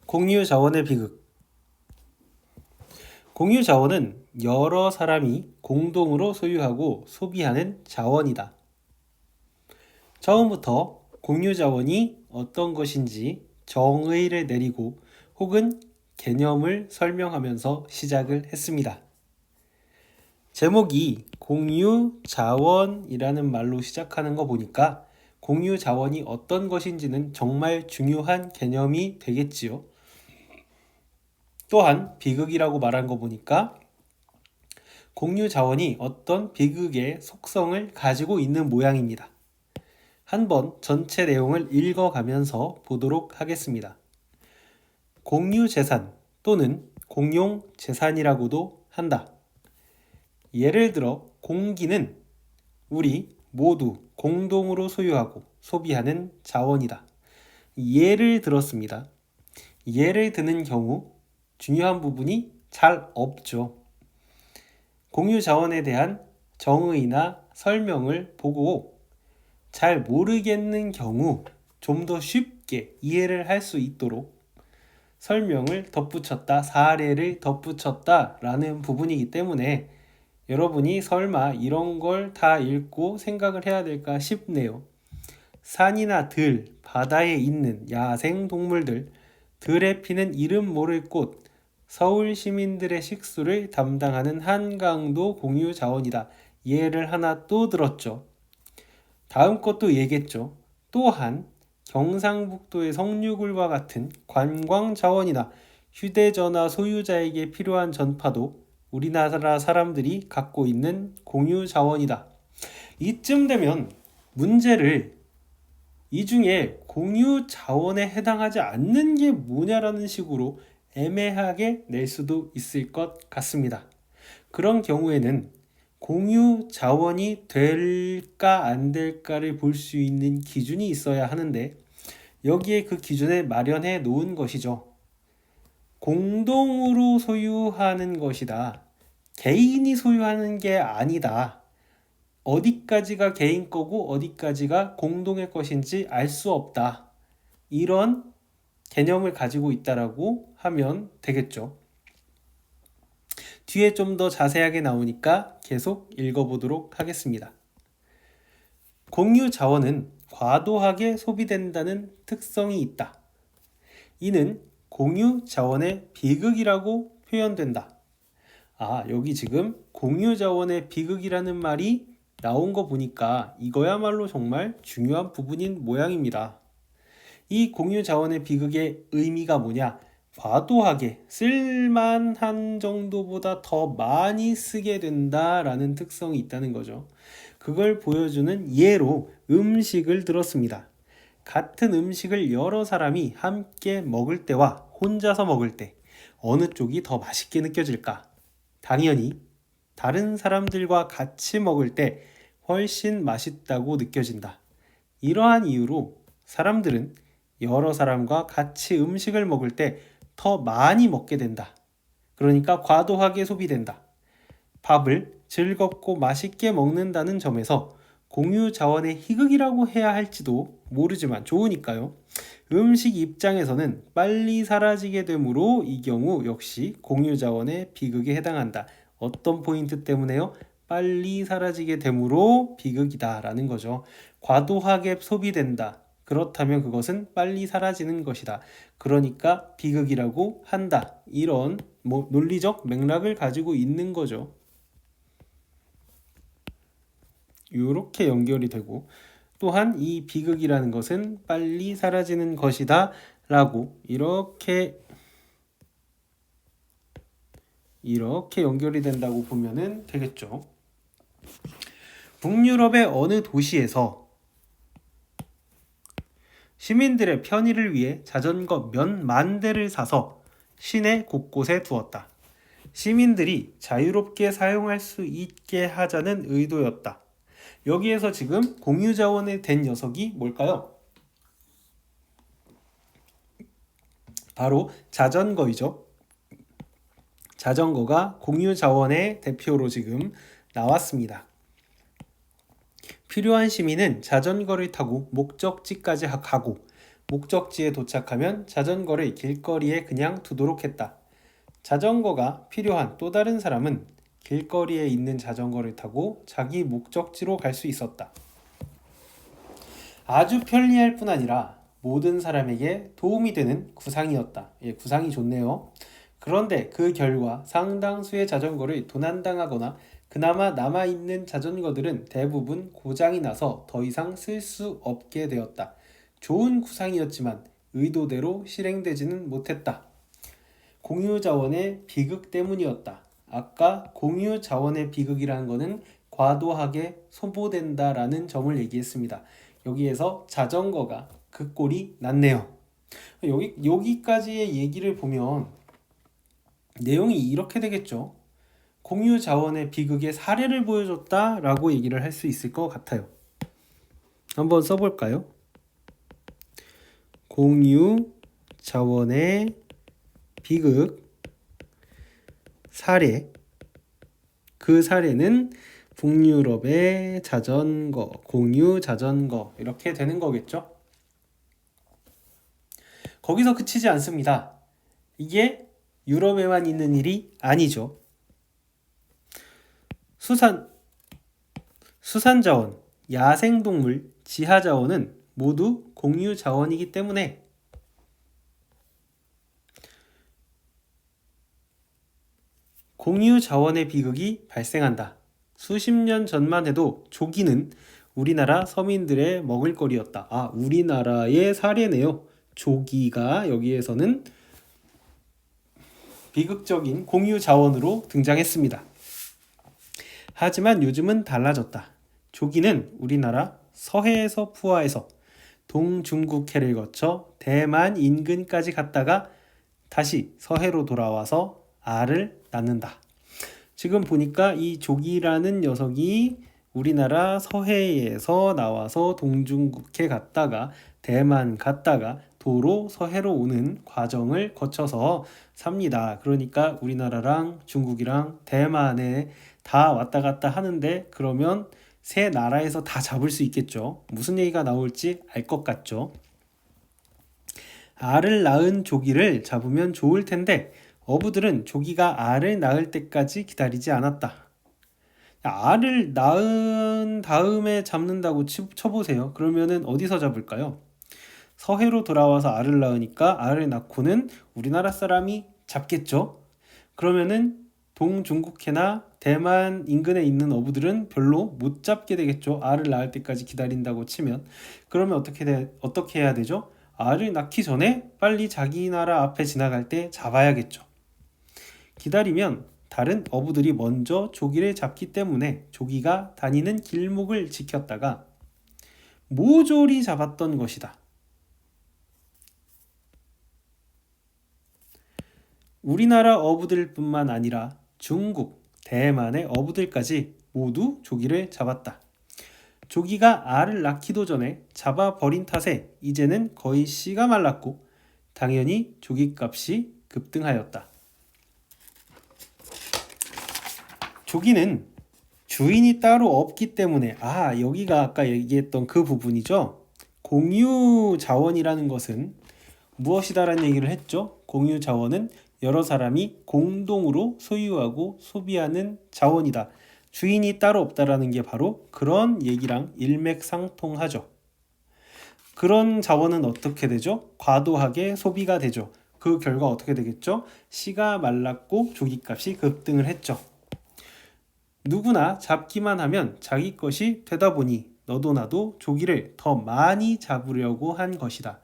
공유 자원의 비극. 공유 자원은 여러 사람이 공동으로 소유하고 소비하는 자원이다. 처음부터 공유 자원이 어떤 것인지 정의를 내리고 혹은 개념을 설명하면서 시작을 했습니다. 제목이 공유 자원이라는 말로 시작하는 거 보니까 공유 자원이 어떤 것인지는 정말 중요한 개념이 되겠지요. 또한 비극이라고 말한 거 보니까 공유 자원이 어떤 비극의 속성을 가지고 있는 모양입니다. 한번 전체 내용을 읽어가면서 보도록 하겠습니다. 공유 재산 또는 공용 재산이라고도 한다. 예를 들어 공기는 우리 모두 공동으로 소유하고 소비하는 자원이다. 예를 들었습니다. 예를 드는 경우 중요한 부분이 잘 없죠. 공유 자원에 대한 정의나 설명을 보고 잘 모르겠는 경우 좀 더 쉽게 이해를 할 수 있도록 설명을 덧붙였다, 사례를 덧붙였다 라는 부분이기 때문에 여러분이 설마 이런 걸 다 읽고 생각을 해야 될까 싶네요. 산이나 들, 바다에 있는 야생 동물들, 들에 피는 이름 모를 꽃, 서울 시민들의 식수를 담당하는 한강도 공유 자원이다. 예를 하나 또 들었죠. 다음 것도 얘기했죠. 또한 경상북도의 성류굴과 같은 관광 자원이나 휴대전화 소유자에게 필요한 전파도 우리나라 사람들이 갖고 있는 공유 자원이다. 이쯤 되면 문제를 이 중에 공유 자원에 해당하지 않는 게 뭐냐라는 식으로 애매하게 낼 수도 있을 것 같습니다. 그런 경우에는 공유 자원이 될까 안 될까를 볼 수 있는 기준이 있어야 하는데 여기에 그 기준을 마련해 놓은 것이죠. 공동으로 소유하는 것이다. 개인이 소유하는 게 아니다. 어디까지가 개인 거고 어디까지가 공동의 것인지 알 수 없다. 이런 개념을 가지고 있다라고 하면 되겠죠. 뒤에 좀 더 자세하게 나오니까 계속 읽어보도록 하겠습니다. 공유 자원은 과도하게 소비된다는 특성이 있다. 이는 공유 자원의 비극이라고 표현된다. 여기 지금 공유 자원의 비극이라는 말이 나온 거 보니까 이거야말로 정말 중요한 부분인 모양입니다. 이 공유 자원의 비극의 의미가 뭐냐? 과도하게 쓸만한 정도보다 더 많이 쓰게 된다라는 특성이 있다는 거죠. 그걸 보여주는 예로 음식을 들었습니다. 같은 음식을 여러 사람이 함께 먹을 때와 혼자서 먹을 때 어느 쪽이 더 맛있게 느껴질까? 당연히 다른 사람들과 같이 먹을 때 훨씬 맛있다고 느껴진다. 이러한 이유로 사람들은 여러 사람과 같이 음식을 먹을 때 더 많이 먹게 된다. 그러니까 과도하게 소비된다. 밥을 즐겁고 맛있게 먹는다는 점에서 공유 자원의 희극이라고 해야 할지도 모르지만 좋으니까요. 음식 입장에서는 빨리 사라지게 되므로 이 경우 역시 공유 자원의 비극에 해당한다. 어떤 포인트 때문에요? 빨리 사라지게 되므로 비극이다 라는 거죠. 과도하게 소비된다. 그렇다면 그것은 빨리 사라지는 것이다. 그러니까 비극이라고 한다. 이런 논리적 맥락을 가지고 있는 거죠. 이렇게 연결이 되고 또한 이 비극이라는 것은 빨리 사라지는 것이다 라고 이렇게 연결이 된다고 보면 되겠죠. 북유럽의 어느 도시에서 시민들의 편의를 위해 자전거 몇만 대를 사서 시내 곳곳에 두었다. 시민들이 자유롭게 사용할 수 있게 하자는 의도였다. 여기에서 지금 공유 자원에 된 녀석이 뭘까요? 바로 자전거이죠. 자전거가 공유 자원의 대표로 지금 나왔습니다. 필요한 시민은 자전거를 타고 목적지까지 가고 목적지에 도착하면 자전거를 길거리에 그냥 두도록 했다. 자전거가 필요한 또 다른 사람은 길거리에 있는 자전거를 타고 자기 목적지로 갈 수 있었다. 아주 편리할 뿐 아니라 모든 사람에게 도움이 되는 구상이었다. 예, 구상이 좋네요. 그런데 그 결과 상당수의 자전거를 도난당하거나 그나마 남아있는 자전거들은 대부분 고장이 나서 더 이상 쓸 수 없게 되었다. 좋은 구상이었지만 의도대로 실행되지는 못했다. 공유자원의 비극 때문이었다. 아까 공유자원의 비극이라는 것은 과도하게 소모된다라는 점을 얘기했습니다. 여기에서 자전거가 그 꼴이 났네요. 여기까지의 얘기를 보면 내용이 이렇게 되겠죠. 공유자원의 비극의 사례를 보여줬다라고 얘기를 할 수 있을 것 같아요. 한번 써볼까요? 공유자원의 비극 사례. 그 사례는 북유럽의 자전거, 공유 자전거 이렇게 되는 거겠죠. 거기서 그치지 않습니다. 이게 유럽에만 있는 일이 아니죠. 수산자원, 야생동물, 지하자원은 모두 공유자원이기 때문에 공유자원의 비극이 발생한다. 수십 년 전만 해도 조기는 우리나라 서민들의 먹을거리였다. 아, 우리나라의 사례네요. 조기가 여기에서는 비극적인 공유자원으로 등장했습니다. 하지만 요즘은 달라졌다. 조기는 우리나라 서해에서 푸아해서 동중국해를 거쳐 대만 인근까지 갔다가 다시 서해로 돌아와서 알을 낳는다. 지금 보니까 이 조기라는 녀석이 우리나라 서해에서 나와서 동중국해 갔다가 대만 갔다가 도로 서해로 오는 과정을 거쳐서 삽니다. 그러니까 우리나라랑 중국이랑 대만에 다 왔다 갔다 하는데 그러면 세 나라에서 다 잡을 수 있겠죠. 무슨 얘기가 나올지 알 것 같죠. 알을 낳은 조기를 잡으면 좋을 텐데 어부들은 조기가 알을 낳을 때까지 기다리지 않았다. 알을 낳은 다음에 잡는다고 쳐보세요. 그러면은 어디서 잡을까요? 서해로 돌아와서 알을 낳으니까 알을 낳고는 우리나라 사람이 잡겠죠. 그러면은 동중국해나 대만 인근에 있는 어부들은 별로 못 잡게 되겠죠. 알을 낳을 때까지 기다린다고 치면. 그러면 어떻게 해야 되죠? 알을 낳기 전에 빨리 자기 나라 앞에 지나갈 때 잡아야겠죠. 기다리면 다른 어부들이 먼저 조기를 잡기 때문에 조기가 다니는 길목을 지켰다가 모조리 잡았던 것이다. 우리나라 어부들뿐만 아니라 중국, 대만의 어부들까지 모두 조기를 잡았다. 조기가 알을 낳기도 전에 잡아버린 탓에 이제는 거의 씨가 말랐고 당연히 조기값이 급등하였다. 조기는 주인이 따로 없기 때문에 여기가 아까 얘기했던 그 부분이죠. 공유 자원이라는 것은 무엇이다라는 얘기를 했죠. 공유 자원은 여러 사람이 공동으로 소유하고 소비하는 자원이다. 주인이 따로 없다라는 게 바로 그런 얘기랑 일맥상통하죠. 그런 자원은 어떻게 되죠? 과도하게 소비가 되죠. 그 결과 어떻게 되겠죠? 씨가 말랐고 조기값이 급등을 했죠. 누구나 잡기만 하면 자기 것이 되다 보니 너도 나도 조기를 더 많이 잡으려고 한 것이다.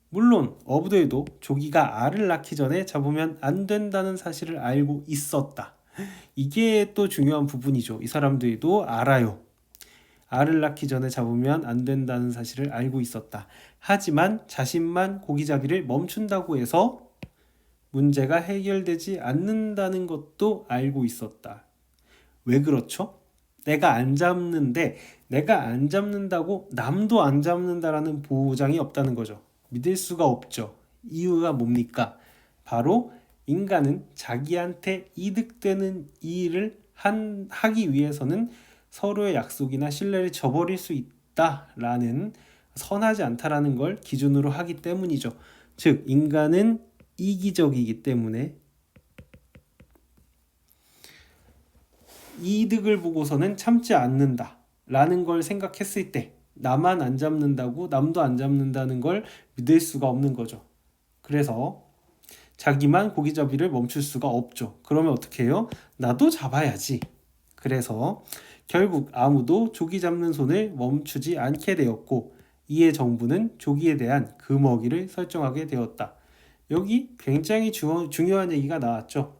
물론 어부들도 조기가 알을 낳기 전에 잡으면 안 된다는 사실을 알고 있었다. 이게 또 중요한 부분이죠. 이 사람들도 알아요. 알을 낳기 전에 잡으면 안 된다는 사실을 알고 있었다. 하지만 자신만 고기잡이를 멈춘다고 해서 문제가 해결되지 않는다는 것도 알고 있었다. 왜 그렇죠? 내가 안 잡는다고 남도 안 잡는다라는 보장이 없다는 거죠. 믿을 수가 없죠. 이유가 뭡니까? 바로 인간은 자기한테 이득되는 일을 하기 위해서는 서로의 약속이나 신뢰를 저버릴 수 있다라는 선하지 않다라는 걸 기준으로 하기 때문이죠. 즉 인간은 이기적이기 때문에 이득을 보고서는 참지 않는다 라는 걸 생각했을 때 나만 안 잡는다고 남도 안 잡는다는 걸 믿을 수가 없는 거죠. 그래서 자기만 고기잡이를 멈출 수가 없죠. 그러면 어떻게 해요? 나도 잡아야지. 그래서 결국 아무도 조기 잡는 손을 멈추지 않게 되었고 이에 정부는 조기에 대한 금어기를 설정하게 되었다. 여기 굉장히 중요한 얘기가 나왔죠.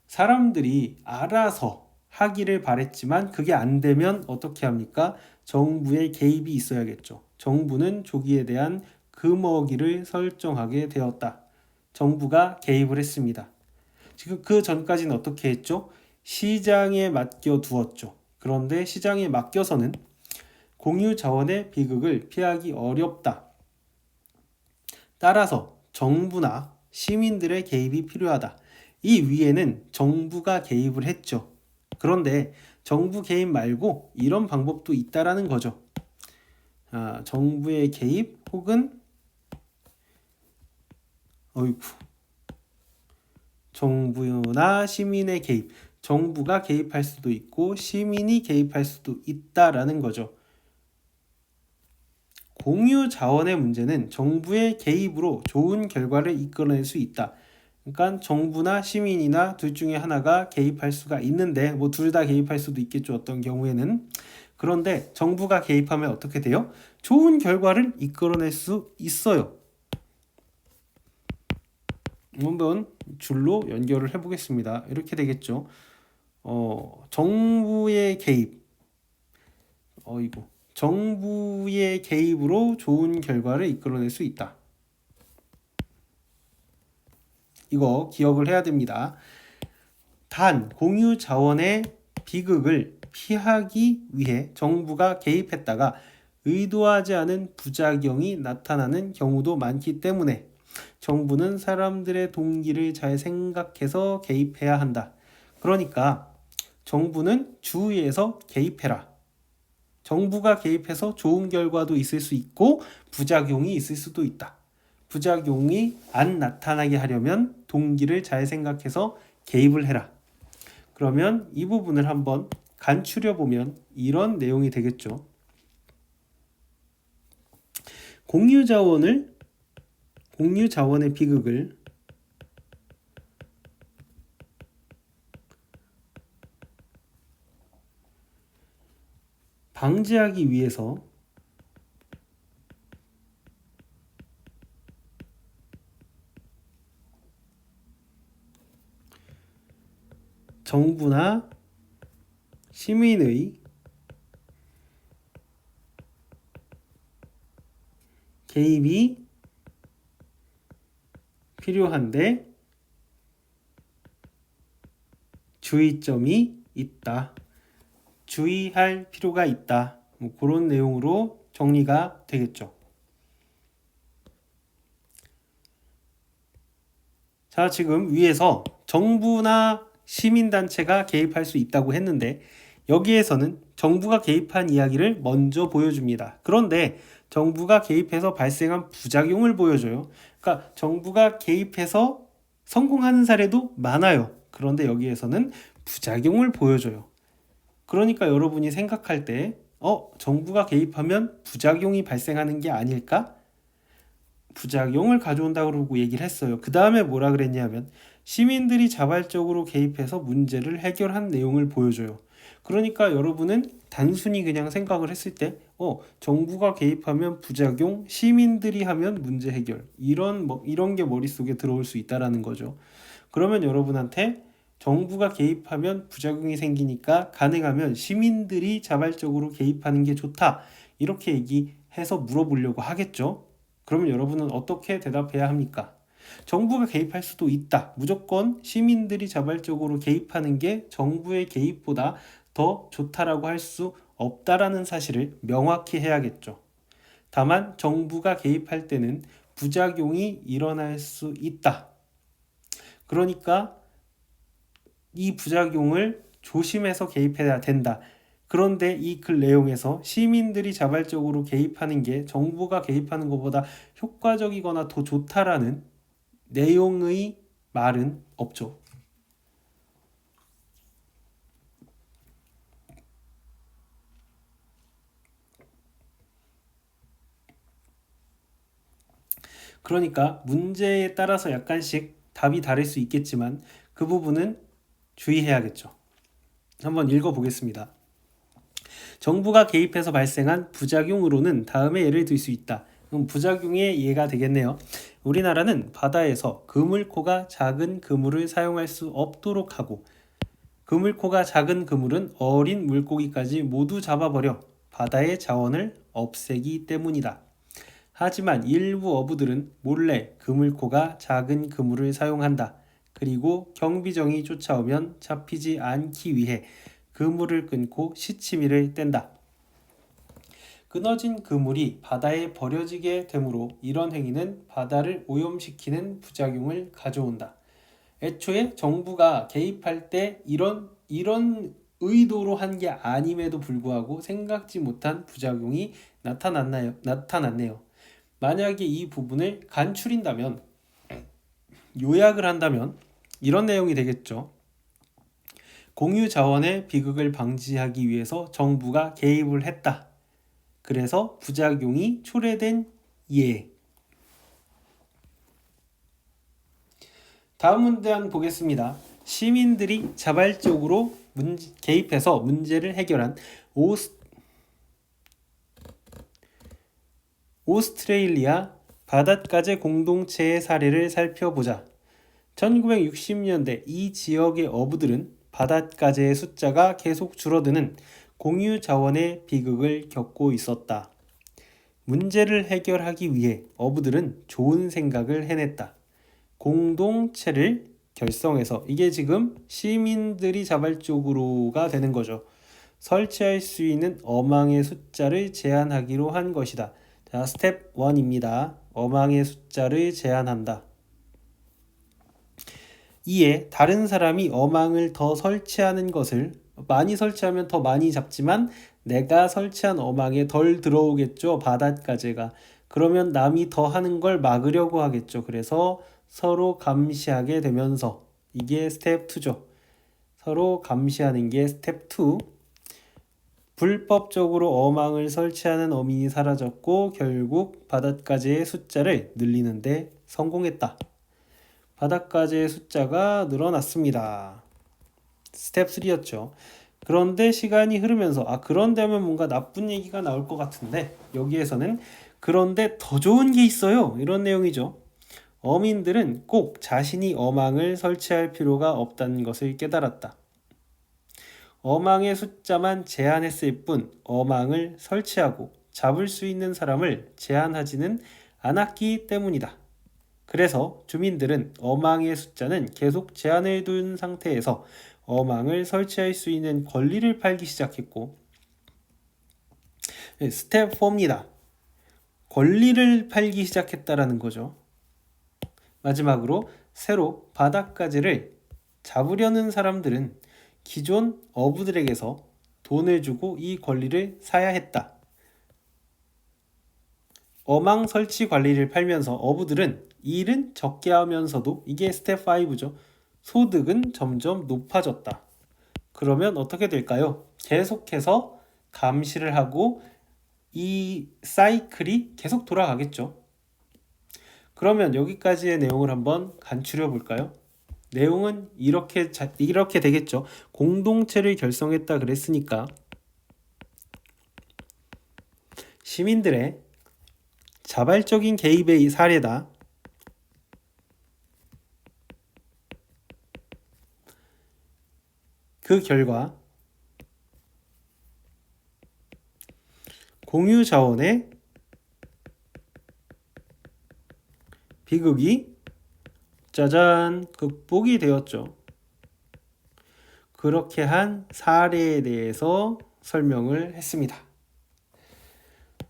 사람들이 알아서 하기를 바랬지만 그게 안 되면 어떻게 합니까? 정부의 개입이 있어야겠죠. 정부는 조기에 대한 금어기를 설정하게 되었다. 정부가 개입을 했습니다. 지금 그 전까지는 어떻게 했죠? 시장에 맡겨 두었죠. 그런데 시장에 맡겨서는 공유 자원의 비극을 피하기 어렵다. 따라서 정부나 시민들의 개입이 필요하다. 이 위에는 정부가 개입을 했죠. 그런데 정부 개입 말고 이런 방법도 있다라는 거죠. 정부의 개입 혹은 정부나 시민의 개입. 정부가 개입할 수도 있고 시민이 개입할 수도 있다라는 거죠. 공유 자원의 문제는 정부의 개입으로 좋은 결과를 이끌어낼 수 있다. 그러니까 정부나 시민이나 둘 중에 하나가 개입할 수가 있는데 뭐 둘 다 개입할 수도 있겠죠. 어떤 경우에는. 그런데 정부가 개입하면 어떻게 돼요? 좋은 결과를 이끌어낼 수 있어요. 한번 줄로 연결을 해보겠습니다. 이렇게 되겠죠. 정부의 개입. 정부의 개입으로 좋은 결과를 이끌어낼 수 있다. 이거 기억을 해야 됩니다. 단 공유 자원의 비극을 피하기 위해 정부가 개입했다가 의도하지 않은 부작용이 나타나는 경우도 많기 때문에 정부는 사람들의 동기를 잘 생각해서 개입해야 한다. 그러니까 정부는 주위에서 개입해라. 정부가 개입해서 좋은 결과도 있을 수 있고 부작용이 있을 수도 있다. 부작용이 안 나타나게 하려면 동기를 잘 생각해서 개입을 해라. 그러면 이 부분을 한번 간추려 보면 이런 내용이 되겠죠. 공유 자원의 비극을 방지하기 위해서 정부나 시민의 개입이 필요한데 주의점이 있다. 주의할 필요가 있다. 뭐 그런 내용으로 정리가 되겠죠. 자, 지금 위에서 정부나 시민단체가 개입할 수 있다고 했는데 여기에서는 정부가 개입한 이야기를 먼저 보여줍니다. 그런데 정부가 개입해서 발생한 부작용을 보여줘요. 그러니까 정부가 개입해서 성공하는 사례도 많아요. 그런데 여기에서는 부작용을 보여줘요. 그러니까 여러분이 생각할 때 정부가 개입하면 부작용이 발생하는 게 아닐까? 부작용을 가져온다고 그러고 얘기를 했어요. 그 다음에 뭐라 그랬냐면 시민들이 자발적으로 개입해서 문제를 해결한 내용을 보여줘요. 그러니까 여러분은 단순히 그냥 생각을 했을 때 정부가 개입하면 부작용, 시민들이 하면 문제 해결 이런 게 머릿속에 들어올 수 있다라는 거죠. 그러면 여러분한테 정부가 개입하면 부작용이 생기니까 가능하면 시민들이 자발적으로 개입하는 게 좋다. 이렇게 얘기해서 물어보려고 하겠죠. 그러면 여러분은 어떻게 대답해야 합니까? 정부가 개입할 수도 있다. 무조건 시민들이 자발적으로 개입하는 게 정부의 개입보다 더 좋다라고 할 수 없다라는 사실을 명확히 해야겠죠. 다만 정부가 개입할 때는 부작용이 일어날 수 있다. 그러니까 이 부작용을 조심해서 개입해야 된다. 그런데 이 글 내용에서 시민들이 자발적으로 개입하는 게 정부가 개입하는 것보다 효과적이거나 더 좋다라는 내용의 말은 없죠. 그러니까 문제에 따라서 약간씩 답이 다를 수 있겠지만 그 부분은 주의해야겠죠. 한번 읽어보겠습니다. 정부가 개입해서 발생한 부작용으로는 다음의 예를 들 수 있다. 그럼 부작용의 예가 되겠네요. 우리나라는 바다에서 그물코가 작은 그물을 사용할 수 없도록 하고 그물코가 작은 그물은 어린 물고기까지 모두 잡아버려 바다의 자원을 없애기 때문이다. 하지만 일부 어부들은 몰래 그물코가 작은 그물을 사용한다. 그리고 경비정이 쫓아오면 잡히지 않기 위해 그물을 끊고 시치미를 뗀다. 끊어진 그물이 바다에 버려지게 되므로 이런 행위는 바다를 오염시키는 부작용을 가져온다. 애초에 정부가 개입할 때 이런 의도로 한 게 아님에도 불구하고 생각지 못한 부작용이 나타났네요. 만약에 이 부분을 간추린다면, 요약을 한다면 이런 내용이 되겠죠. 공유 자원의 비극을 방지하기 위해서 정부가 개입을 했다. 그래서 부작용이 초래된 예. 다음 문단 보겠습니다. 시민들이 자발적으로 개입해서 문제를 해결한 오스트레일리아 바닷가재 공동체의 사례를 살펴보자. 1960년대 이 지역의 어부들은 바닷가재의 숫자가 계속 줄어드는 공유 자원의 비극을 겪고 있었다. 문제를 해결하기 위해 어부들은 좋은 생각을 해냈다. 공동체를 결성해서 이게 지금 시민들이 자발적으로가 되는 거죠. 설치할 수 있는 어망의 숫자를 제한하기로 한 것이다. 자, 스텝 1입니다. 어망의 숫자를 제한한다. 이에 다른 사람이 어망을 더 설치하는 것을 많이 설치하면 더 많이 잡지만 내가 설치한 어망에 덜 들어오겠죠. 바닷가재가. 그러면 남이 더 하는 걸 막으려고 하겠죠. 그래서 서로 감시하게 되면서 이게 스텝 2죠. 서로 감시하는 게 스텝 2. 불법적으로 어망을 설치하는 어민이 사라졌고 결국 바닷가재의 숫자를 늘리는데 성공했다. 바닷가재의 숫자가 늘어났습니다. 스텝 3였죠. 그런데 시간이 흐르면서 그런데 하면 뭔가 나쁜 얘기가 나올 것 같은데 여기에서는 그런데 더 좋은 게 있어요. 이런 내용이죠. 어민들은 꼭 자신이 어망을 설치할 필요가 없다는 것을 깨달았다. 어망의 숫자만 제한했을 뿐 어망을 설치하고 잡을 수 있는 사람을 제한하지는 않았기 때문이다. 그래서 주민들은 어망의 숫자는 계속 제한을 둔 상태에서 어망을 설치할 수 있는 권리를 팔기 시작했고 스텝 4입니다. 권리를 팔기 시작했다라는 거죠. 마지막으로 새로 바닷가재를 잡으려는 사람들은 기존 어부들에게서 돈을 주고 이 권리를 사야 했다. 어망 설치 관리를 팔면서 어부들은 일은 적게 하면서도 이게 스텝 5죠. 소득은 점점 높아졌다. 그러면 어떻게 될까요? 계속해서 감시를 하고 이 사이클이 계속 돌아가겠죠. 그러면 여기까지의 내용을 한번 간추려 볼까요? 내용은 이렇게 되겠죠. 공동체를 결성했다 그랬으니까 시민들의 자발적인 개입의 사례다. 그 결과 공유 자원의 비극이 짜잔 극복이 되었죠. 그렇게 한 사례에 대해서 설명을 했습니다.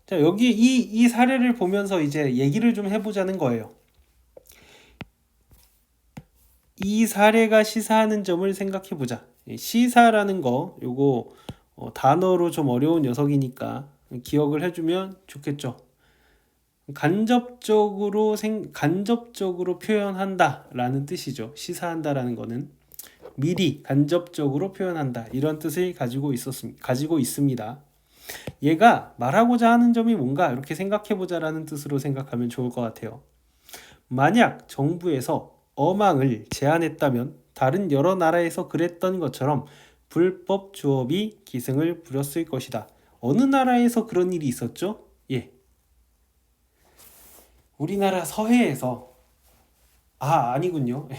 자, 여기 이 사례를 보면서 이제 얘기를 좀 해보자는 거예요. 이 사례가 시사하는 점을 생각해 보자. 시사라는 거 요거 단어로 좀 어려운 녀석이니까 기억을 해주면 좋겠죠. 간접적으로 표현한다라는 뜻이죠. 시사한다라는 거는 미리 간접적으로 표현한다 이런 뜻을 가지고 있습니다. 얘가 말하고자 하는 점이 뭔가 이렇게 생각해보자라는 뜻으로 생각하면 좋을 것 같아요. 만약 정부에서 어망을 제한했다면 다른 여러 나라에서 그랬던 것처럼 불법 조업이 기승을 부렸을 것이다. 어느 나라에서 그런 일이 있었죠? 예, 우리나라 서해에서 아니군요.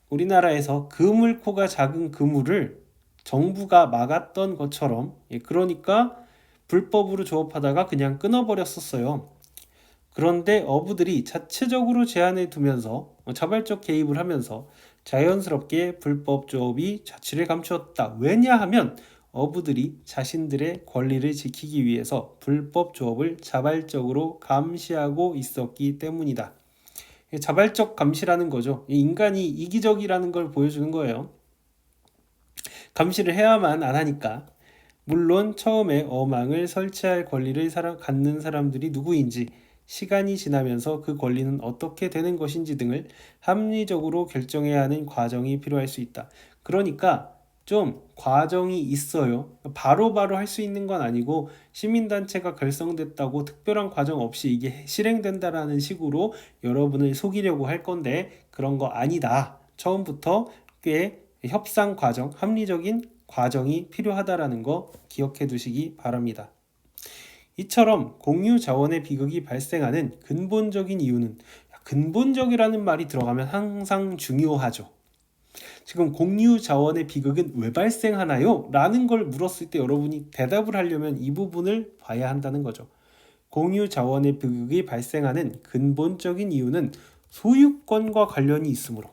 우리나라에서 그물코가 작은 그물을 정부가 막았던 것처럼 그러니까 불법으로 조업하다가 그냥 끊어버렸었어요. 그런데 어부들이 자체적으로 제한을 두면서 자발적 개입을 하면서 자연스럽게 불법 조업이 자취를 감추었다. 왜냐하면 어부들이 자신들의 권리를 지키기 위해서 불법 조업을 자발적으로 감시하고 있었기 때문이다. 자발적 감시라는 거죠. 인간이 이기적이라는 걸 보여주는 거예요. 감시를 해야만 안 하니까. 물론 처음에 어망을 설치할 권리를 갖는 사람들이 누구인지, 시간이 지나면서 그 권리는 어떻게 되는 것인지 등을 합리적으로 결정해야 하는 과정이 필요할 수 있다. 그러니까 좀 과정이 있어요. 바로바로 할 수 있는 건 아니고 시민단체가 결성됐다고 특별한 과정 없이 이게 실행된다라는 식으로 여러분을 속이려고 할 건데 그런 거 아니다. 처음부터 꽤 협상 과정, 합리적인 과정이 필요하다라는 거 기억해 두시기 바랍니다. 이처럼 공유 자원의 비극이 발생하는 근본적인 이유는, 근본적이라는 말이 들어가면 항상 중요하죠. 지금 공유 자원의 비극은 왜 발생하나요? 라는 걸 물었을 때 여러분이 대답을 하려면 이 부분을 봐야 한다는 거죠. 공유 자원의 비극이 발생하는 근본적인 이유는 소유권과 관련이 있으므로.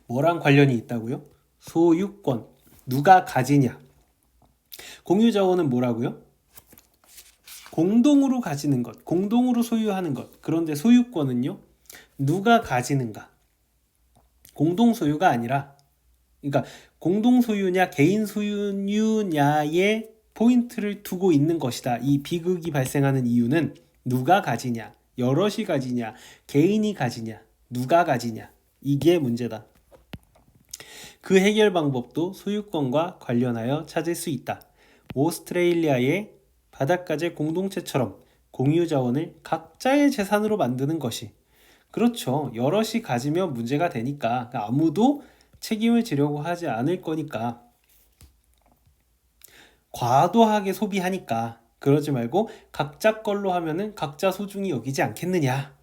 뭐랑 관련이 있다고요? 소유권. 누가 가지냐? 공유 자원은 뭐라고요? 공동으로 가지는 것, 공동으로 소유하는 것. 그런데 소유권은요? 누가 가지는가? 공동 소유가 아니라, 그러니까 공동 소유냐 개인 소유냐에 포인트를 두고 있는 것이다. 이 비극이 발생하는 이유는 누가 가지냐, 여럿이 가지냐, 개인이 가지냐, 누가 가지냐. 이게 문제다. 그 해결 방법도 소유권과 관련하여 찾을 수 있다. 오스트레일리아의 바닷가재 공동체처럼 공유 자원을 각자의 재산으로 만드는 것이, 그렇죠. 여럿이 가지면 문제가 되니까 아무도 책임을 지려고 하지 않을 거니까, 과도하게 소비하니까 그러지 말고 각자 걸로 하면은 각자 소중히 여기지 않겠느냐.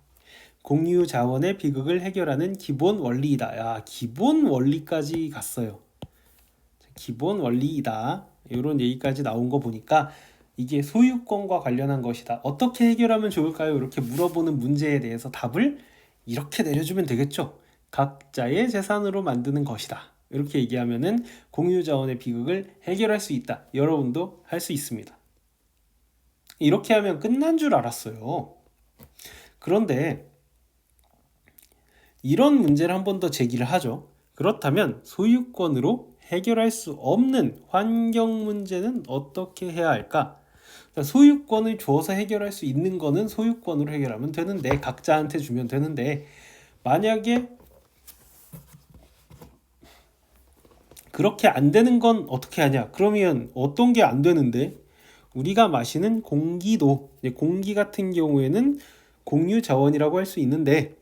공유 자원의 비극을 해결하는 기본 원리이다. 기본 원리까지 갔어요. 기본 원리이다. 이런 얘기까지 나온 거 보니까 이게 소유권과 관련한 것이다. 어떻게 해결하면 좋을까요? 이렇게 물어보는 문제에 대해서 답을 이렇게 내려주면 되겠죠. 각자의 재산으로 만드는 것이다. 이렇게 얘기하면은 공유 자원의 비극을 해결할 수 있다. 여러분도 할 수 있습니다. 이렇게 하면 끝난 줄 알았어요. 그런데 이런 문제를 한 번 더 제기를 하죠. 그렇다면 소유권으로 해결할 수 없는 환경 문제는 어떻게 해야 할까? 소유권을 줘서 해결할 수 있는 거는 소유권으로 해결하면 되는데, 각자한테 주면 되는데, 만약에 그렇게 안 되는 건 어떻게 하냐? 그러면 어떤 게 안 되는데? 우리가 마시는 공기도, 공기 같은 경우에는 공유 자원이라고 할 수 있는데,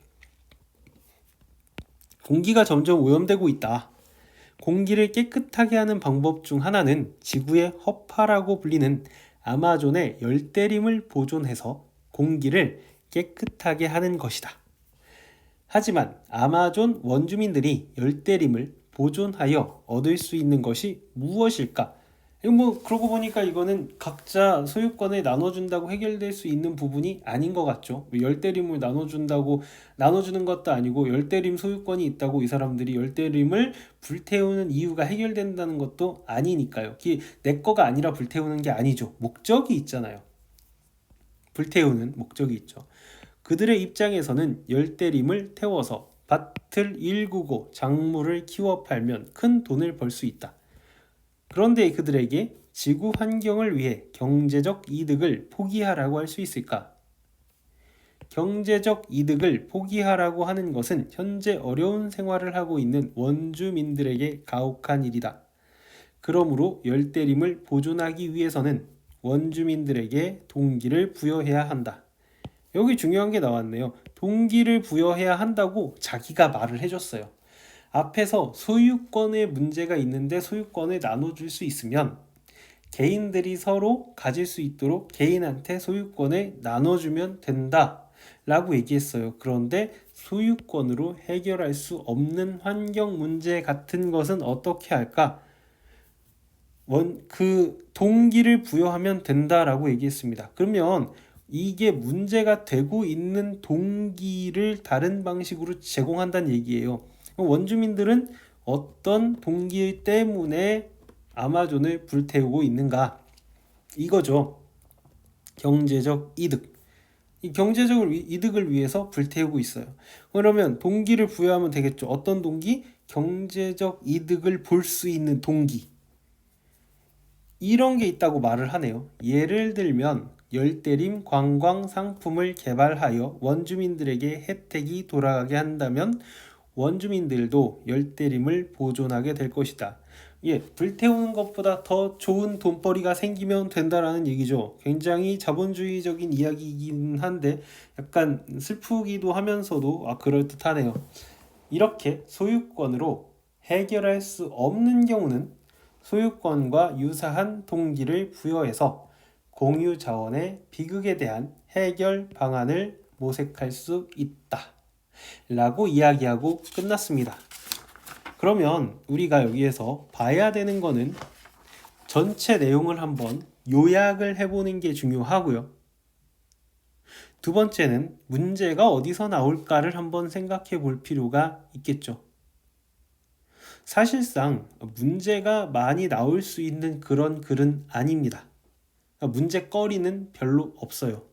공기가 점점 오염되고 있다. 공기를 깨끗하게 하는 방법 중 하나는 지구의 허파라고 불리는 아마존의 열대림을 보존해서 공기를 깨끗하게 하는 것이다. 하지만 아마존 원주민들이 열대림을 보존하여 얻을 수 있는 것이 무엇일까? 그러고 보니까 이거는 각자 소유권을 나눠준다고 해결될 수 있는 부분이 아닌 것 같죠. 열대림을 나눠주는 것도 아니고, 열대림 소유권이 있다고 이 사람들이 열대림을 불태우는 이유가 해결된다는 것도 아니니까요. 내 거가 아니라 불태우는 게 아니죠. 목적이 있잖아요. 불태우는 목적이 있죠. 그들의 입장에서는 열대림을 태워서 밭을 일구고 작물을 키워 팔면 큰 돈을 벌 수 있다. 그런데 그들에게 지구 환경을 위해 경제적 이득을 포기하라고 할 수 있을까? 경제적 이득을 포기하라고 하는 것은 현재 어려운 생활을 하고 있는 원주민들에게 가혹한 일이다. 그러므로 열대림을 보존하기 위해서는 원주민들에게 동기를 부여해야 한다. 여기 중요한 게 나왔네요. 동기를 부여해야 한다고 자기가 말을 해줬어요. 앞에서 소유권의 문제가 있는데 소유권을 나눠줄 수 있으면 개인들이 서로 가질 수 있도록 개인한테 소유권을 나눠주면 된다 라고 얘기했어요. 그런데 소유권으로 해결할 수 없는 환경 문제 같은 것은 어떻게 할까? 그 동기를 부여하면 된다라고 얘기했습니다. 그러면 이게 문제가 되고 있는 동기를 다른 방식으로 제공한다는 얘기예요. 원주민들은 어떤 동기 때문에 아마존을 불태우고 있는가? 이거죠. 경제적 이득. 이 경제적 이득을 위해서 불태우고 있어요. 그러면 동기를 부여하면 되겠죠. 어떤 동기? 경제적 이득을 볼 수 있는 동기. 이런 게 있다고 말을 하네요. 예를 들면 열대림 관광 상품을 개발하여 원주민들에게 혜택이 돌아가게 한다면 원주민들도 열대림을 보존하게 될 것이다. 불태우는 것보다 더 좋은 돈벌이가 생기면 된다라는 얘기죠. 굉장히 자본주의적인 이야기이긴 한데 약간 슬프기도 하면서도 그럴듯하네요. 이렇게 소유권으로 해결할 수 없는 경우는 소유권과 유사한 동기를 부여해서 공유 자원의 비극에 대한 해결 방안을 모색할 수 있다 라고 이야기하고 끝났습니다. 그러면 우리가 여기에서 봐야 되는 거는 전체 내용을 한번 요약을 해보는 게 중요하고요. 두 번째는 문제가 어디서 나올까를 한번 생각해 볼 필요가 있겠죠. 사실상 문제가 많이 나올 수 있는 그런 글은 아닙니다. 문제거리는 별로 없어요.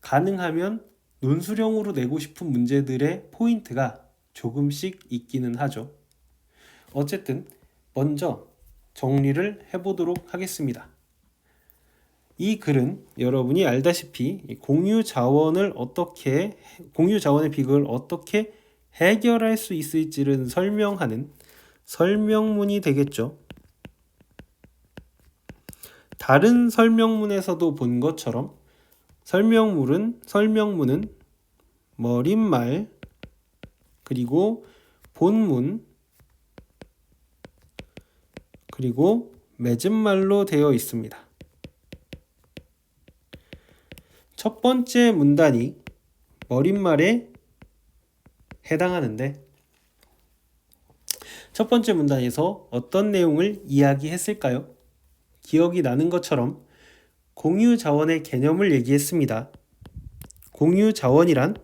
가능하면 논술형으로 내고 싶은 문제들의 포인트가 조금씩 있기는 하죠. 어쨌든 먼저 정리를 해보도록 하겠습니다. 이 글은 여러분이 알다시피 공유 자원의 비극을 어떻게 해결할 수 있을지를 설명하는 설명문이 되겠죠. 다른 설명문에서도 본 것처럼 설명문은 머릿말 그리고 본문 그리고 맺은말로 되어 있습니다. 첫 번째 문단이 머릿말에 해당하는데 첫 번째 문단에서 어떤 내용을 이야기했을까요? 기억이 나는 것처럼 공유 자원의 개념을 얘기했습니다. 공유 자원이란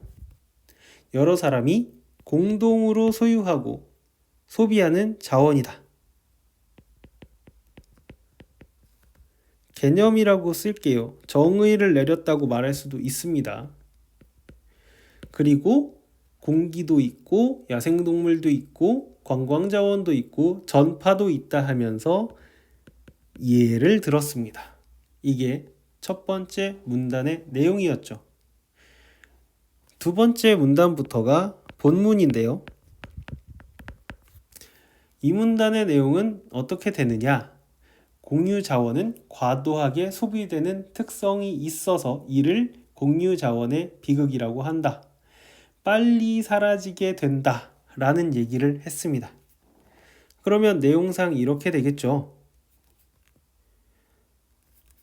여러 사람이 공동으로 소유하고 소비하는 자원이다. 개념이라고 쓸게요. 정의를 내렸다고 말할 수도 있습니다. 그리고 공기도 있고 야생동물도 있고 관광자원도 있고 전파도 있다 하면서 예를 들었습니다. 이게 첫 번째 문단의 내용이었죠. 두 번째 문단부터가 본문인데요. 이 문단의 내용은 어떻게 되느냐? 공유 자원은 과도하게 소비되는 특성이 있어서 이를 공유 자원의 비극이라고 한다. 빨리 사라지게 된다 라는 얘기를 했습니다. 그러면 내용상 이렇게 되겠죠.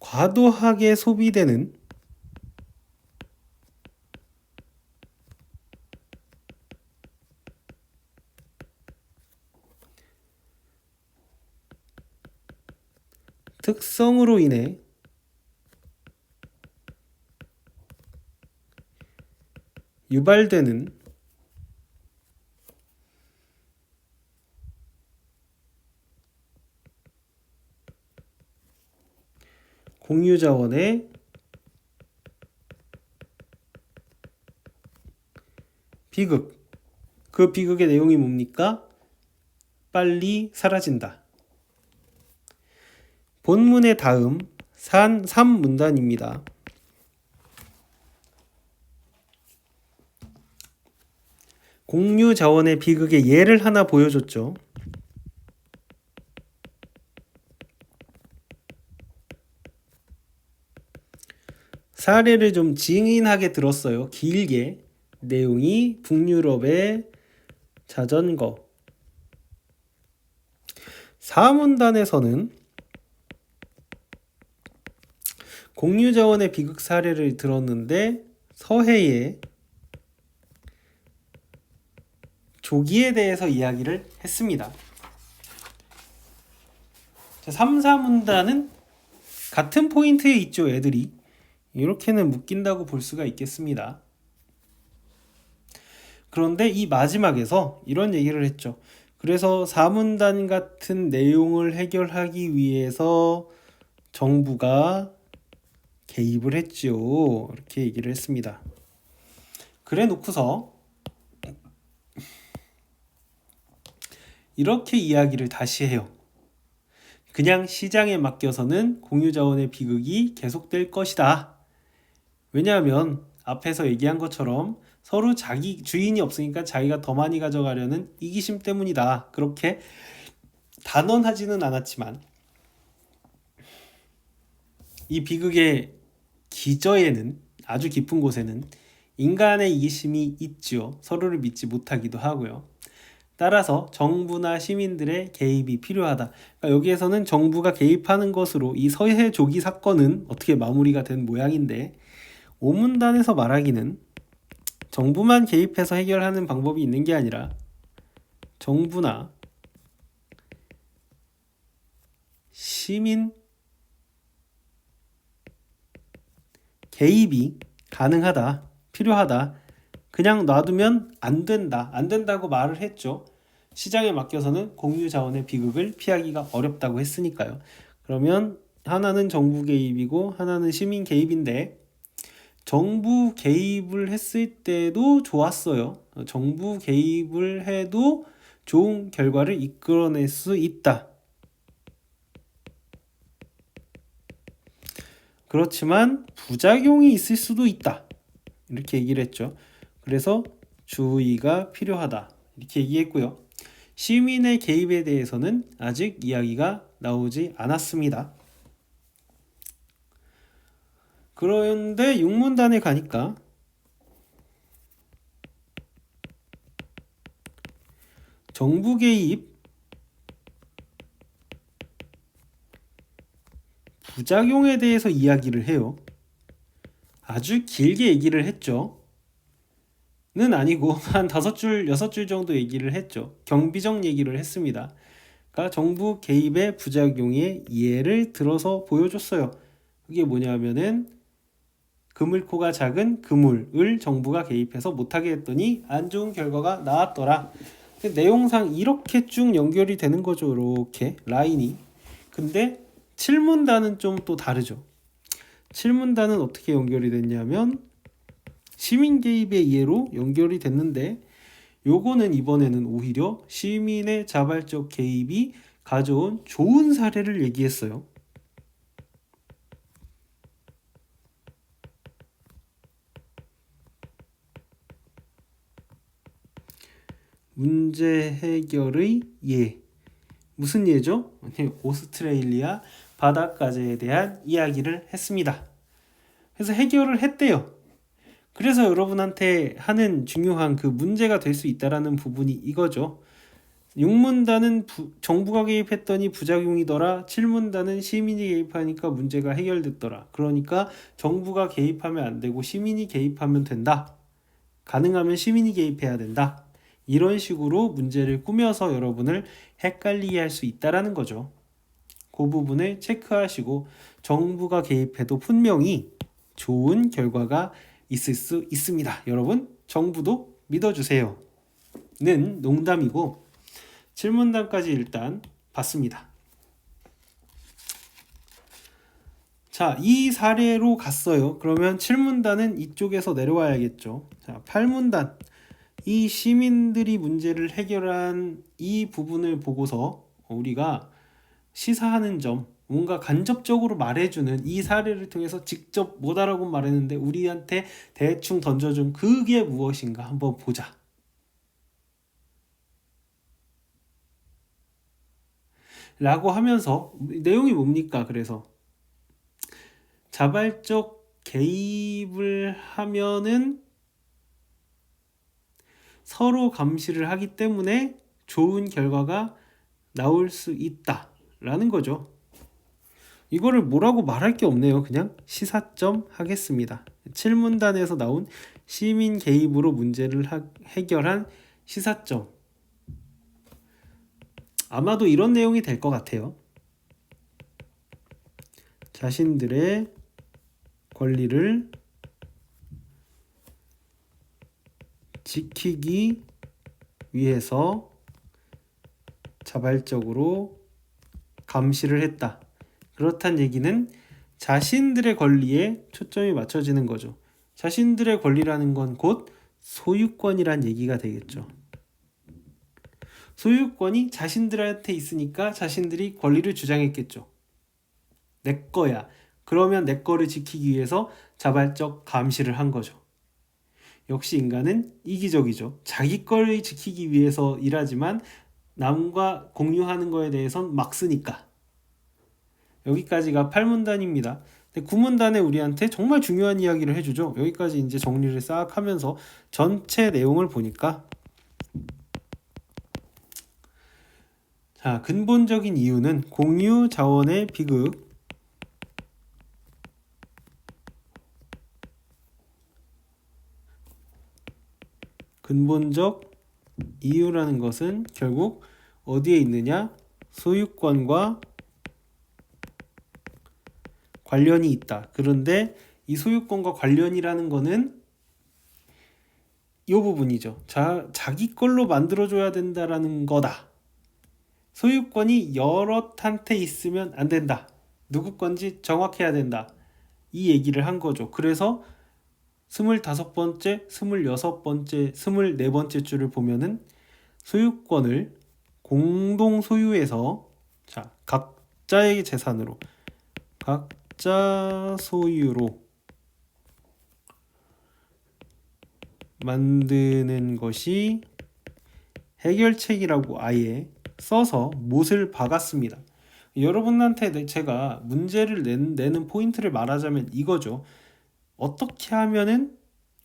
과도하게 소비되는 특성으로 인해 유발되는 공유 자원의 비극 그 비극의 내용이 뭡니까? 빨리 사라진다. 본문의 다음 3문단입니다. 공유자원의 비극의 예를 하나 보여줬죠. 사례를 좀 징인하게 들었어요. 길게. 내용이 북유럽의 자전거. 4문단에서는 공유자원의 비극 사례를 들었는데 서해의 조기에 대해서 이야기를 했습니다. 3, 4문단은 같은 포인트에 있죠. 애들이 이렇게는 묶인다고 볼 수가 있겠습니다. 그런데 이 마지막에서 이런 얘기를 했죠. 그래서 4문단 같은 내용을 해결하기 위해서 정부가 개입을 했지요. 이렇게 얘기를 했습니다. 그래 놓고서 이렇게 이야기를 다시 해요. 그냥 시장에 맡겨서는 공유자원의 비극이 계속될 것이다. 왜냐하면 앞에서 얘기한 것처럼 서로 자기 주인이 없으니까 자기가 더 많이 가져가려는 이기심 때문이다. 그렇게 단언하지는 않았지만 이 비극의 기저에는 아주 깊은 곳에는 인간의 이기심이 있지요. 서로를 믿지 못하기도 하고요. 따라서 정부나 시민들의 개입이 필요하다. 그러니까 여기에서는 정부가 개입하는 것으로 이 서해 조기 사건은 어떻게 마무리가 된 모양인데 5문단에서 말하기는 정부만 개입해서 해결하는 방법이 있는 게 아니라 정부나 시민 개입이 가능하다, 필요하다. 그냥 놔두면 안 된다. 안 된다고 말을 했죠. 시장에 맡겨서는 공유자원의 비극을 피하기가 어렵다고 했으니까요. 그러면 하나는 정부 개입이고 하나는 시민 개입인데 정부 개입을 했을 때도 좋았어요. 정부 개입을 해도 좋은 결과를 이끌어낼 수 있다. 그렇지만 부작용이 있을 수도 있다. 이렇게 얘기를 했죠. 그래서 주의가 필요하다. 이렇게 얘기했고요. 시민의 개입에 대해서는 아직 이야기가 나오지 않았습니다. 그런데 6문단에 가니까 정부 개입 부작용에 대해서 이야기를 해요. 아주 길게 얘기를 했죠. 는 아니고 한 5줄, 6줄 정도 얘기를 했죠. 경비적 얘기를 했습니다. 그러니까 정부 개입의 부작용의 예를 들어서 보여줬어요. 그게 뭐냐면은 그물코가 작은 그물을 정부가 개입해서 못하게 했더니 안 좋은 결과가 나왔더라. 내용상 이렇게 쭉 연결이 되는 거죠. 이렇게 라인이. 근데 7문단은 좀 또 다르죠. 7문단은 어떻게 연결이 됐냐면 시민 개입의 예로 연결이 됐는데 요거는 이번에는 오히려 시민의 자발적 개입이 가져온 좋은 사례를 얘기했어요. 문제 해결의 예. 무슨 예죠? 오스트레일리아 바닷가재에 대한 이야기를 했습니다. 그래서 해결을 했대요. 그래서 여러분한테 하는 중요한 그 문제가 될 수 있다라는 부분이 이거죠. 6문단은 정부가 개입했더니 부작용이더라. 7문단은 시민이 개입하니까 문제가 해결됐더라. 그러니까 정부가 개입하면 안 되고 시민이 개입하면 된다. 가능하면 시민이 개입해야 된다. 이런 식으로 문제를 꾸며서 여러분을 헷갈리게 할 수 있다라는 거죠. 그 부분을 체크하시고 정부가 개입해도 분명히 좋은 결과가 있을 수 있습니다. 여러분 정부도 믿어주세요. 는 농담이고 7문단까지 일단 봤습니다. 자, 이 사례로 갔어요. 그러면 7문단은 이쪽에서 내려와야겠죠. 자, 8문단 이 시민들이 문제를 해결한 이 부분을 보고서 우리가 시사하는 점, 뭔가 간접적으로 말해주는 이 사례를 통해서 직접 못 알아본 말했는데 우리한테 대충 던져준 그게 무엇인가 한번 보자. 라고 하면서 내용이 뭡니까? 그래서 자발적 개입을 하면은 서로 감시를 하기 때문에 좋은 결과가 나올 수 있다 라는 거죠. 이거를 뭐라고 말할 게 없네요. 그냥 시사점 하겠습니다. 7문단에서 나온 시민 개입으로 문제를 해결한 시사점. 아마도 이런 내용이 될 것 같아요. 자신들의 권리를 지키기 위해서 자발적으로 감시를 했다. 그렇단 얘기는 자신들의 권리에 초점이 맞춰지는 거죠. 자신들의 권리라는 건 곧 소유권이란 얘기가 되겠죠. 소유권이 자신들한테 있으니까 자신들이 권리를 주장했겠죠. 내 거야. 그러면 내 거를 지키기 위해서 자발적 감시를 한 거죠. 역시 인간은 이기적이죠. 자기 거를 지키기 위해서 일하지만 남과 공유하는 거에 대해선 막 쓰니까. 여기까지가 8문단입니다. 9문단에 우리한테 정말 중요한 이야기를 해주죠. 여기까지 이제 정리를 싹 하면서 전체 내용을 보니까 자, 근본적인 이유는 공유 자원의 비극, 근본적 이유라는 것은 결국 어디에 있느냐? 소유권과 관련이 있다. 그런데 이 소유권과 관련이라는 거는 이 부분이죠. 자기 걸로 만들어줘야 된다라는 거다. 소유권이 여럿한테 있으면 안 된다. 누구 건지 정확해야 된다. 이 얘기를 한 거죠. 그래서 25번째, 26번째, 24번째 줄을 보면은 소유권을 공동 소유해서 자, 각자의 재산으로 각자 소유로 만드는 것이 해결책이라고 아예 써서 못을 박았습니다. 여러분한테 제가 문제를 내는 포인트를 말하자면 이거죠. 어떻게 하면은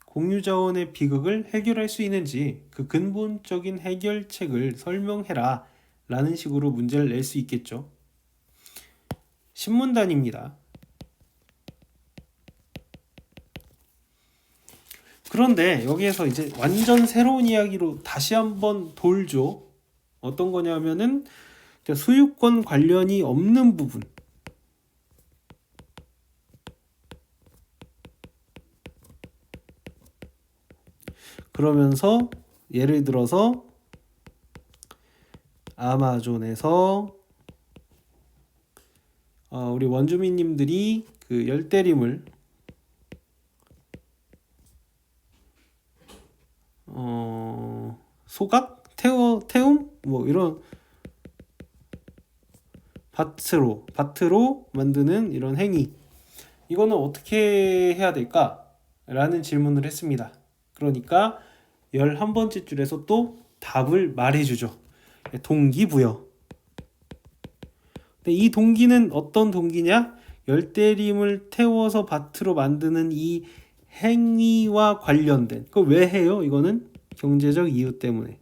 공유자원의 비극을 해결할 수 있는지 그 근본적인 해결책을 설명해라 라는 식으로 문제를 낼 수 있겠죠. 신문단입니다. 그런데 여기에서 이제 완전 새로운 이야기로 다시 한번 돌죠. 어떤 거냐면은 소유권 관련이 없는 부분. 그러면서 예를 들어서 아마존에서 우리 원주민님들이 그 열대림을 소각? 태움? 뭐 이런 밭으로 만드는 이런 행위, 이거는 어떻게 해야 될까? 라는 질문을 했습니다. 그러니까 11번째 줄에서 또 답을 말해주죠. 동기부여. 근데 이 동기는 어떤 동기냐? 열대림을 태워서 밭으로 만드는 이 행위와 관련된, 그거 왜 해요? 이거는 경제적 이유 때문에.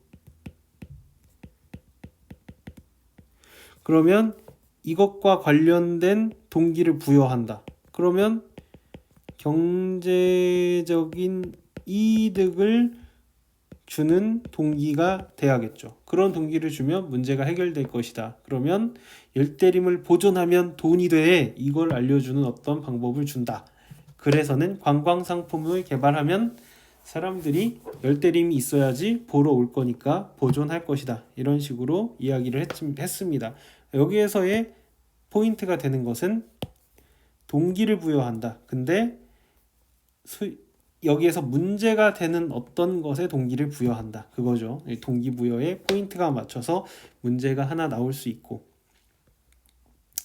그러면 이것과 관련된 동기를 부여한다. 그러면 경제적인 이득을 주는 동기가 돼야겠죠. 그런 동기를 주면 문제가 해결될 것이다. 그러면 열대림을 보존하면 돈이 돼. 이걸 알려주는 어떤 방법을 준다. 그래서는 관광상품을 개발하면 사람들이 열대림이 있어야지 보러 올 거니까 보존할 것이다. 이런 식으로 이야기를 했습니다. 여기에서의 포인트가 되는 것은 동기를 부여한다. 근데 여기에서 문제가 되는 어떤 것에 동기를 부여한다. 그거죠. 이 동기부여에 포인트가 맞춰서 문제가 하나 나올 수 있고,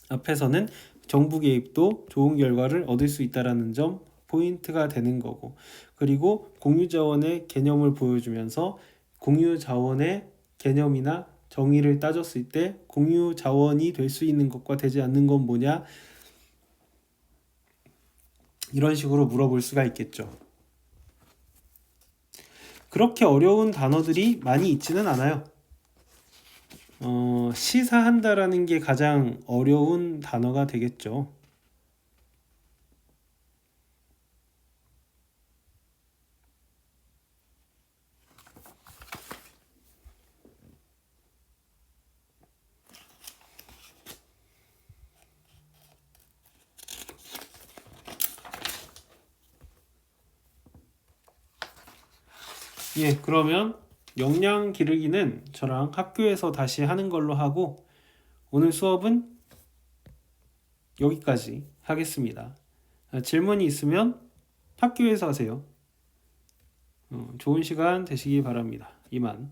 앞에서는 정부 개입도 좋은 결과를 얻을 수 있다라는 점 포인트가 되는 거고, 그리고 공유자원의 개념을 보여주면서 공유자원의 개념이나 정의를 따졌을 때 공유자원이 될 수 있는 것과 되지 않는 건 뭐냐, 이런 식으로 물어볼 수가 있겠죠. 그렇게 어려운 단어들이 많이 있지는 않아요. 시사한다라는 게 가장 어려운 단어가 되겠죠. 예, 그러면 역량 기르기는 저랑 학교에서 다시 하는 걸로 하고, 오늘 수업은 여기까지 하겠습니다. 질문이 있으면 학교에서 하세요. 좋은 시간 되시기 바랍니다. 이만.